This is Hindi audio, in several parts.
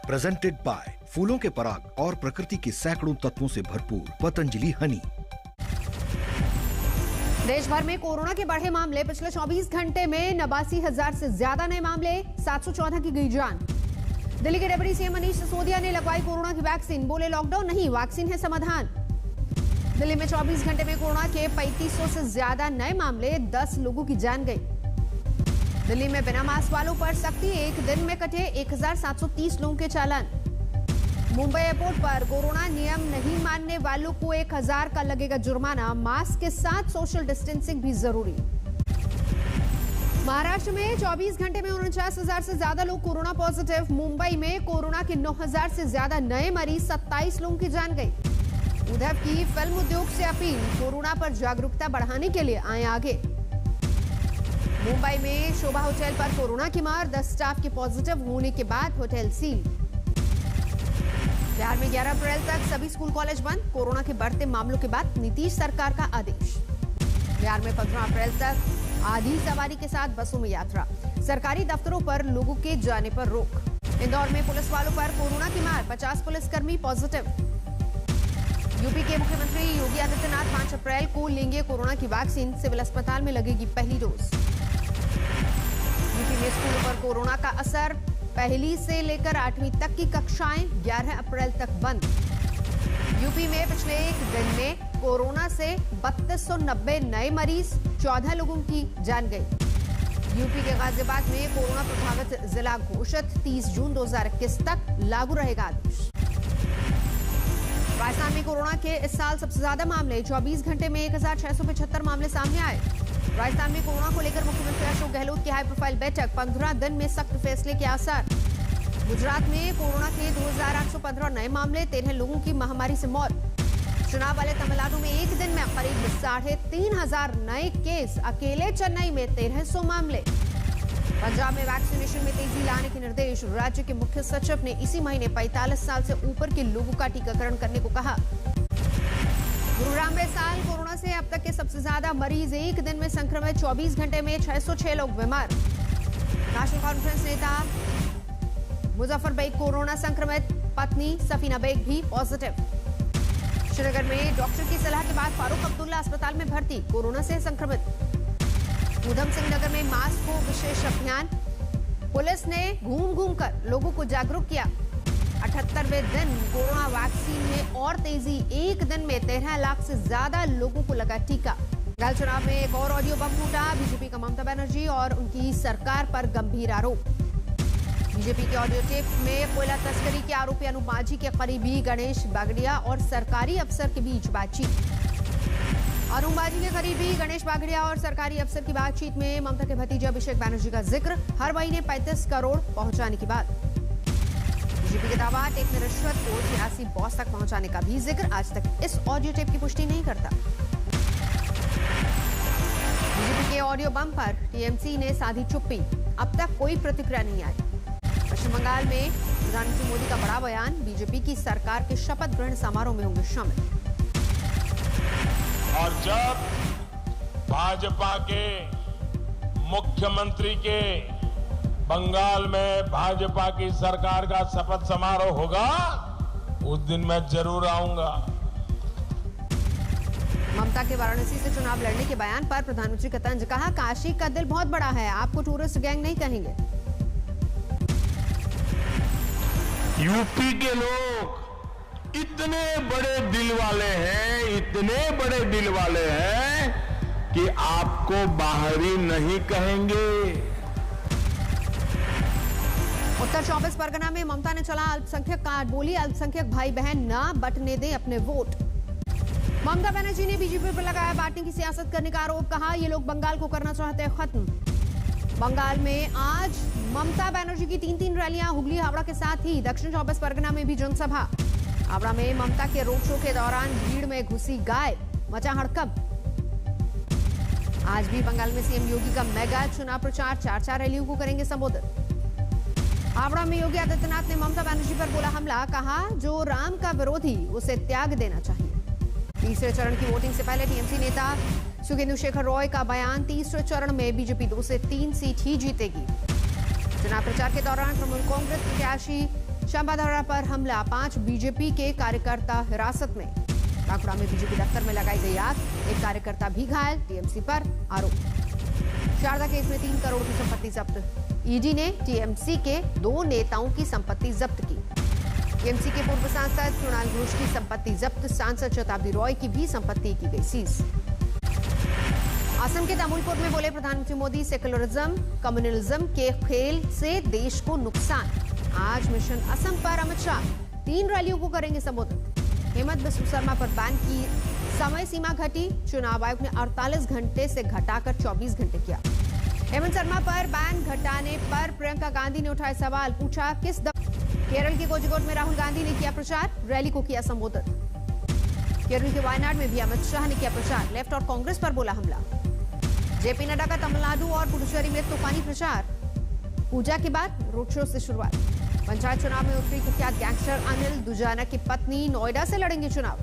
प्रेजेंटेड बाय फूलों के पराग और प्रकृति के सैकड़ों तत्वों से भरपूर पतंजलि हनी। देश भर में कोरोना के बढ़े मामले। पिछले 24 घंटे में 89,000 से ज्यादा नए मामले, 714 की गई जान। दिल्ली के डिप्टी सीएम मनीष सिसोदिया ने लगवाई कोरोना की वैक्सीन, बोले लॉकडाउन नहीं, वैक्सीन है समाधान। दिल्ली में 24 घंटे में कोरोना के 3500 से ज्यादा नए मामले, 10 लोगों की जान गई। दिल्ली में बिना मास्क वालों पर सख्ती, एक दिन में कटे 1730 लोगों के चालान। मुंबई एयरपोर्ट पर कोरोना नियम नहीं मानने वालों को 1000 का लगेगा जुर्माना, मास्क के साथ सोशल डिस्टेंसिंग भी जरूरी। महाराष्ट्र में 24 घंटे में 49,000 से ज्यादा लोग कोरोना पॉजिटिव। मुंबई में कोरोना के 9,000 से ज्यादा नए मरीज, 27 लोगों की जान गई। उद्धव की फिल्म उद्योग से अपील, कोरोना पर जागरूकता बढ़ाने के लिए आए आगे। मुंबई में शोभा होटल पर कोरोना की मार, 10 स्टाफ के पॉजिटिव होने के बाद होटल सील। बिहार में 11 अप्रैल तक सभी स्कूल कॉलेज बंद, कोरोना के बढ़ते मामलों के बाद नीतीश सरकार का आदेश। बिहार में 15 अप्रैल तक आधी सवारी के साथ बसों में यात्रा, सरकारी दफ्तरों पर लोगों के जाने पर रोक। इंदौर में पुलिस वालों पर कोरोना की मार, 50 पुलिसकर्मी पॉजिटिव। यूपी के मुख्यमंत्री योगी आदित्यनाथ 5 अप्रैल को लेंगे कोरोना की वैक्सीन, सिविल अस्पताल में लगेगी पहली डोज। यूपी में स्कूलों पर कोरोना का असर, पहली से लेकर 8वीं तक की कक्षाएं 11 अप्रैल तक बंद। यूपी में पिछले एक दिन में कोरोना से 3290 नए मरीज, 14 लोगों की जान गई। यूपी के गाजियाबाद में कोरोना प्रभावित जिला घोषित, 30 जून 2021 तक लागू रहेगा आदेश। राजस्थान में कोरोना के इस साल सबसे ज्यादा मामले, 24 घंटे में 1675 मामले सामने आए। राजस्थान में कोरोना को लेकर मुख्यमंत्री अशोक गहलोत की हाई प्रोफाइल बैठक, 15 दिन में सख्त फैसले के आसार। गुजरात में कोरोना के 2815 नए मामले, 13 लोगों की महामारी से मौत। चुनाव वाले तमिलनाडु में एक दिन में करीब 3,500 नए केस, अकेले चेन्नई में 1300 मामले। पंजाब में वैक्सीनेशन में तेजी लाने के निर्देश, राज्य के मुख्य सचिव ने इसी महीने 45 साल से ऊपर के लोगों का टीकाकरण करने को कहा। गुरुग्राम में साल कोरोना से अब तक के सबसे ज्यादा मरीज, एक दिन में संक्रमित, 24 घंटे में 606 लोग बीमार। नेशनल कॉन्फ्रेंस नेता मुजफ्फर बेग कोरोना संक्रमित, पत्नी सफीना बेग भी पॉजिटिव। श्रीनगर में डॉक्टर की सलाह के बाद फारूक अब्दुल्ला अस्पताल में भर्ती, कोरोना से संक्रमित। उधम सिंह नगर में मास्क को विशेष अभियान, पुलिस ने घूम घूम कर लोगों को जागरूक किया। 78वें दिन कोरोना वैक्सीन में और तेजी, एक दिन में 13 लाख से ज्यादा लोगों को लगा टीका। कल चुनाव में एक और ऑडियो बम फूटा, बीजेपी का ममता बनर्जी और उनकी सरकार पर गंभीर आरोप। बीजेपी के ऑडियो टेप में कोयला तस्करी के आरोपी अनूप माझी के करीबी गणेश बागड़िया और सरकारी अफसर के बीच बातचीत। अनूप माझी के करीबी गणेश बागड़िया और सरकारी अफसर की बातचीत में ममता के भतीजे अभिषेक बनर्जी का जिक्र, हर महीने 35 करोड़ पहुंचाने की बात। बीजेपी के दावा, टेप में रिश्वत को सियासी बॉस तक पहुंचाने का भी जिक्र, आज तक इस ऑडियो टेप की पुष्टि नहीं करता। बीजेपी के ऑडियो बम पर टीएमसी ने साधी चुप्पी, अब तक कोई प्रतिक्रिया नहीं आई। पश्चिम बंगाल में प्रधानमंत्री मोदी का बड़ा बयान, बीजेपी की सरकार के शपथ ग्रहण समारोह में होंगे शामिल। और जब भाजपा के मुख्यमंत्री के बंगाल में भाजपा की सरकार का शपथ समारोह होगा, उस दिन मैं जरूर आऊंगा। ममता के वाराणसी से चुनाव लड़ने के बयान पर प्रधानमंत्री का तंज, कहा काशी का दिल बहुत बड़ा है, आपको टूरिस्ट गैंग नहीं कहेंगे। यूपी के लोग इतने बड़े दिल वाले हैं, इतने बड़े दिल वाले हैं कि आपको बाहरी नहीं कहेंगे। उत्तर 24 परगना में ममता ने चला अल्पसंख्यक कार्ड, बोली अल्पसंख्यक भाई बहन ना बंटने दें अपने वोट। ममता बनर्जी ने बीजेपी पर लगाया बांटने की सियासत करने का आरोप, कहा ये लोग बंगाल को करना चाहते हैं खत्म। बंगाल में आज ममता बनर्जी की 3 रैलियां, हुगली हावड़ा के साथ ही दक्षिण 24 परगना में भी जनसभा। हावड़ा में ममता के रोड शो के दौरान भीड़ में घुसी गाय, मचा हड़कंप। आज भी बंगाल में सीएम योगी का मेगा चुनाव प्रचार, 4 रैलियों को करेंगे संबोधित। हावड़ा में योगी आदित्यनाथ ने ममता बनर्जी पर बोला हमला, कहा जो राम का विरोधी उसे त्याग देना चाहिए। तीसरे चरण की वोटिंग से पहले टीएमसी नेता सुखेंदु शेखर रॉय का बयान, तीसरे चरण में बीजेपी 2 से 3 सीट ही जीतेगी। चुनाव प्रचार के दौरान तृणमूल कांग्रेस प्रत्याशी शांबाधरा पर हमला, 5 बीजेपी के कार्यकर्ता हिरासत में। बांकुड़ा में बीजेपी दफ्तर में लगाई गई आग, एक कार्यकर्ता भी घायल, टीएमसी पर आरोप। शारदा केस में 3 करोड़ की संपत्ति जब्त, ईडी ने टीएमसी के 2 नेताओं की संपत्ति जब्त की। टीएमसी के पूर्व सांसद कृणाल घोष की संपत्ति जब्त, सांसद शताब्दी रॉय की भी संपत्ति की गई सीज। असम के दामुलपुर में बोले प्रधानमंत्री मोदी, सेक्युलरिज्म कम्युनलिज्म के खेल से देश को नुकसान। आज मिशन असम पर अमित शाह 3 रैलियों को करेंगे संबोधित। हेमंत बिस्व शर्मा पर बैन की समय सीमा घटी, चुनाव आयोग ने 48 घंटे से घटाकर 24 घंटे किया। हेमंत शर्मा पर बैन घटाने पर प्रियंका गांधी ने उठाए सवाल, पूछा किस केरल के कोझिकोड में राहुल गांधी ने किया प्रचार, रैली को किया संबोधित। केरल के वायनाड में भी अमित शाह ने किया प्रचार, लेफ्ट और कांग्रेस पर बोला हमला। जेपी नड्डा का तमिलनाडु और पुडुचेरी में तूफानी प्रचार, पूजा के बाद रोड शो से शुरुआत। पंचायत चुनाव में उतरी कुख्यात गैंगस्टर अनिल दुजाना की पत्नी नोएडा से लड़ेंगे चुनाव।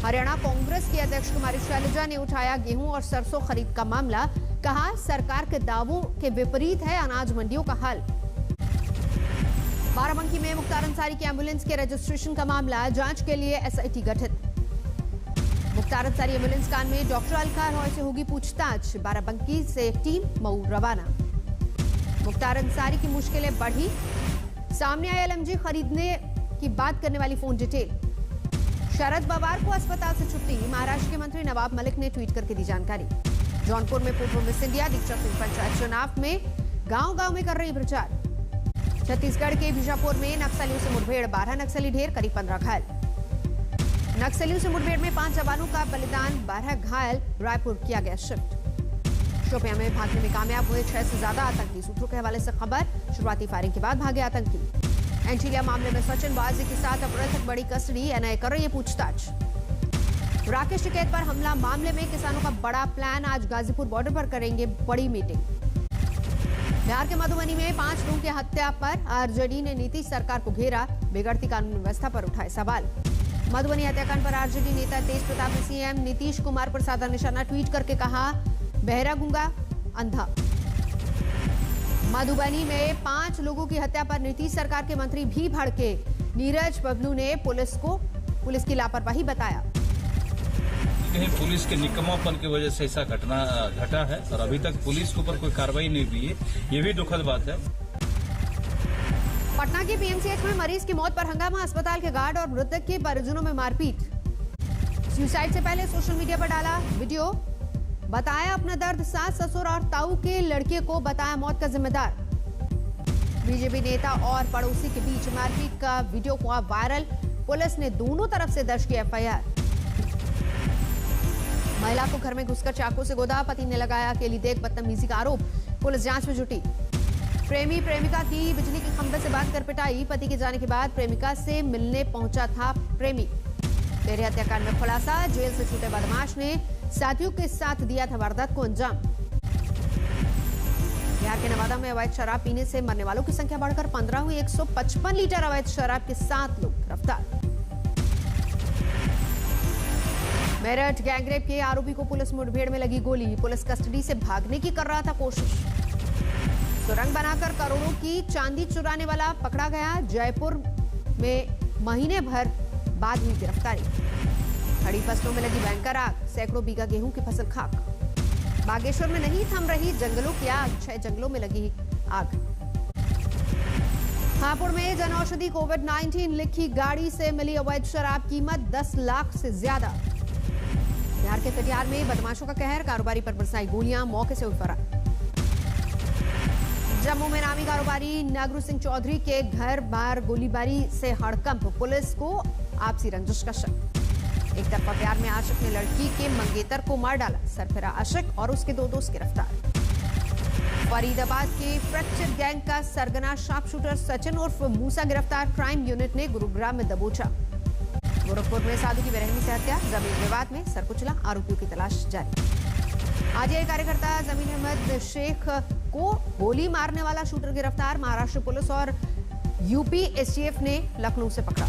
हरियाणा कांग्रेस की अध्यक्ष कुमारी शैलजा ने उठाया गेहूं और सरसों खरीद का मामला, कहा सरकार के दावों के विपरीत है अनाज मंडियों का हाल। बाराबंकी में मुख्तार अंसारी की एम्बुलेंस के रजिस्ट्रेशन का मामला, जांच के लिए एसआईटी गठित। मुख्तार अंसारी एम्बुलेंस कांड में डॉक्टर अलका रॉय से होगी पूछताछ, बाराबंकी से टीम मऊ रवाना। मुख्तार अंसारी की मुश्किलें बढ़ी, सामने आया एलएमजी खरीदने की बात करने वाली फोन डिटेल। शरद पवार को अस्पताल से छुट्टी, महाराष्ट्र के मंत्री नवाब मलिक ने ट्वीट करके दी जानकारी। जौनपुर में पूर्व मिस इंडिया दीक्षा सिंह पंचायत चुनाव में गांव-गांव में कर रही प्रचार। छत्तीसगढ़ के बीजापुर में नक्सलियों से मुठभेड़, 12 नक्सली ढेर, करीब 15 घायल। नक्सलियों से मुठभेड़ में 5 जवानों का बलिदान, 12 घायल, रायपुर किया गया शिफ्ट। शोपियां में भागने में कामयाब हुए 6 से ज्यादा आतंकी, सूत्रों के हवाले से खबर। शुरुआती फायरिंग के बाद भागे आतंकी। एंटीलिया मामले में सचिन वाजी के साथ अप्रैल तक बड़ी कस्टडी, एनआईए कर रही है पूछताछ। राकेश टिकैत पर हमला मामले में किसानों का बड़ा प्लान, आज गाजीपुर बॉर्डर पर करेंगे बड़ी मीटिंग। बिहार के मधुबनी में 5 लोगों की हत्या पर आरजेडी ने नीतीश सरकार को घेरा, बिगड़ती कानून व्यवस्था पर उठाए सवाल। मधुबनी हत्याकांड पर आरजेडी नेता तेज प्रताप ने सीएम नीतीश कुमार पर साधा निशाना, ट्वीट करके कहा बहरा गूंगा अंधा। मधुबनी में 5 लोगों की हत्या पर नीतीश सरकार के मंत्री भी भड़के, नीरज बबलू ने पुलिस की लापरवाही बताया। कहीं पुलिस के निकम्मापन की वजह से ऐसा घटना घटा है और अभी तक पुलिस के ऊपर कोई कार्रवाई नहीं हुई है, ये भी दुखद बात है। पटना के पीएमसीएच में मरीज की मौत पर हंगामा, अस्पताल के गार्ड और मृतक के परिजनों में मारपीट। सुसाइड से पहले सोशल मीडिया पर डाला वीडियो, बताया अपना दर्द, सास ससुर और ताऊ के लड़के को बताया मौत का जिम्मेदार। बीजेपी नेता और पड़ोसी के बीच मारपीट का वीडियो हुआ वायरल, पुलिस ने दोनों तरफ से दर्ज किया एफआईआर। महिला को घर में घुसकर चाकू से गोदा, पति ने लगाया अकेली देख बदतमीजी का आरोप, पुलिस जांच में जुटी। प्रेमी प्रेमिका की बिजली के खंभे से बांधकर पिटाई, पति के जाने के बाद प्रेमिका से मिलने पहुंचा था प्रेमी। तेरे हत्याकांड में खुलासा, जेल से छूटे बदमाश ने साथियों के साथ दिया था वारदात को अंजाम। बिहार के नवादा में अवैध शराब पीने से मरने वालों की संख्या बढ़कर 15 हुई, 155 लीटर अवैध शराब के 7 लोग गिरफ्तार। मेरठ गैंगरेप के आरोपी को पुलिस मुठभेड़ में लगी गोली, पुलिस कस्टडी से भागने की कर रहा था कोशिश। सुरंग बनाकर करोड़ों की चांदी चुराने वाला पकड़ा गया, जयपुर में महीने भर बाद हुई गिरफ्तारी। खड़ी फसलों में लगी भयंकर आग, सैकड़ों बीघा गेहूं की फसल खाक। बागेश्वर में नहीं थम रही जंगलों की आग, 6 जंगलों में लगी आग। हापुड़ में जनऔषधि कोविड-19 लिखी गाड़ी से मिली अवैध शराब, कीमत 10 लाख से ज्यादा। बिहार के कटिहार में बदमाशों का कहर, कारोबारी पर बरसाई गोलियां, मौके से हुई फरार। जम्मू में नामी कारोबारी नागरू सिंह चौधरी के घर बार गोलीबारी से हड़कंप, पुलिस को आपसी रंजिश का शक। एक तरफा प्यार में आशिक ने लड़की के मंगेतर को मार डाला, सरफिरा आशिक और उसके 2 दोस्त गिरफ्तार। फरीदाबाद के फ्रैक्चर गैंग का सरगना शार्प शूटर सचिन उर्फ मूसा गिरफ्तार, क्राइम यूनिट ने गुरुग्राम में दबोचा। गोरखपुर में साधु की बेरहमी से हत्या, जमीन विवाद में सरकुचला, आरोपियों की तलाश जारी। आरजेडी कार्यकर्ता जमीन अहमद शेख को गोली मारने वाला शूटर गिरफ्तार, महाराष्ट्र पुलिस और यूपी एसटीएफ ने लखनऊ से पकड़ा।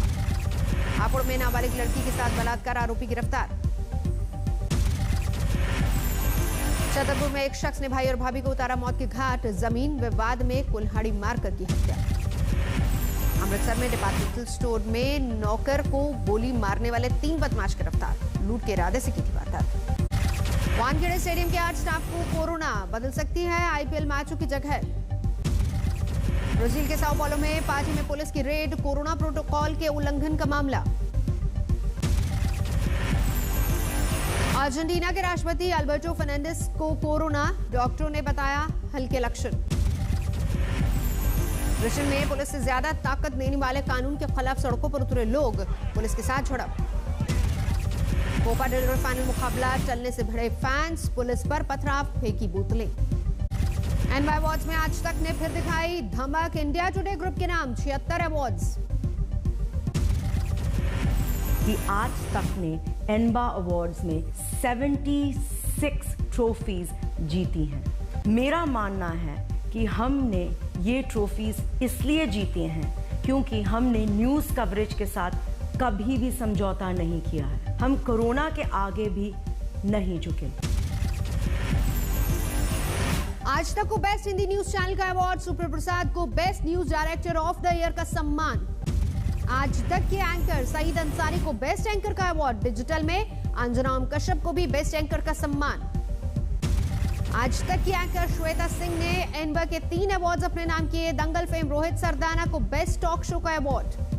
हापुड़ में नाबालिग लड़की के साथ बलात्कार, आरोपी गिरफ्तार। छतरपुर में एक शख्स ने भाई और भाभी को उतारा मौत के घाट, जमीन विवाद में कुल्हाड़ी मारकर की हत्या। अमृतसर में डिपार्टमेंटल स्टोर में नौकर को गोली मारने वाले 3 बदमाश गिरफ्तार, लूट के इरादे से की थी वारदात। वानखेड़े स्टेडियम के 8 स्टाफ को कोरोना, बदल सकती है आईपीएल मैचों की जगह। ब्राजील के साओ पाउलो में पार्टी में पुलिस की रेड, कोरोना प्रोटोकॉल के उल्लंघन का मामला। अर्जेंटीना के राष्ट्रपति अल्बर्टो फर्नांडिस को कोरोना, डॉक्टरों ने बताया हल्के लक्षण। ब्रिटेन में पुलिस से ज्यादा ताकत देने वाले कानून के खिलाफ सड़कों पर उतरे लोग, पुलिस के साथ झड़प। कोपा डेल रे फाइनल मुकाबला चलने से भिड़े फैंस, पुलिस पर पथराव, फेंकी बोतलें। एनवाई अवार्ड्स में आज तक ने फिर दिखाई धमक, इंडिया टुडे ग्रुप के नाम 76 अवार्ड्स। कि आज तक ने एनबा अवार्ड्स में 76 ट्रॉफीज जीती हैं। मेरा मानना है कि हमने ये ट्रॉफीज इसलिए जीते हैं क्योंकि हमने न्यूज़ कवरेज के साथ कभी भी समझौता नहीं किया है। हम कोरोना के आगे भी नहीं झुके। आज तक को बेस्ट हिंदी न्यूज चैनल का अवार्ड, सुपर प्रसाद को best news director of the year का सम्मान। आज तक के एंकर सईद अंसारी को बेस्ट एंकर का अवार्ड, डिजिटल में अंजनाम कश्यप को भी बेस्ट एंकर का सम्मान। आज तक की एंकर श्वेता सिंह ने एनबा के 3 अवार्ड्स अपने नाम किए, दंगल फेम रोहित सरदाना को बेस्ट टॉक शो का अवार्ड।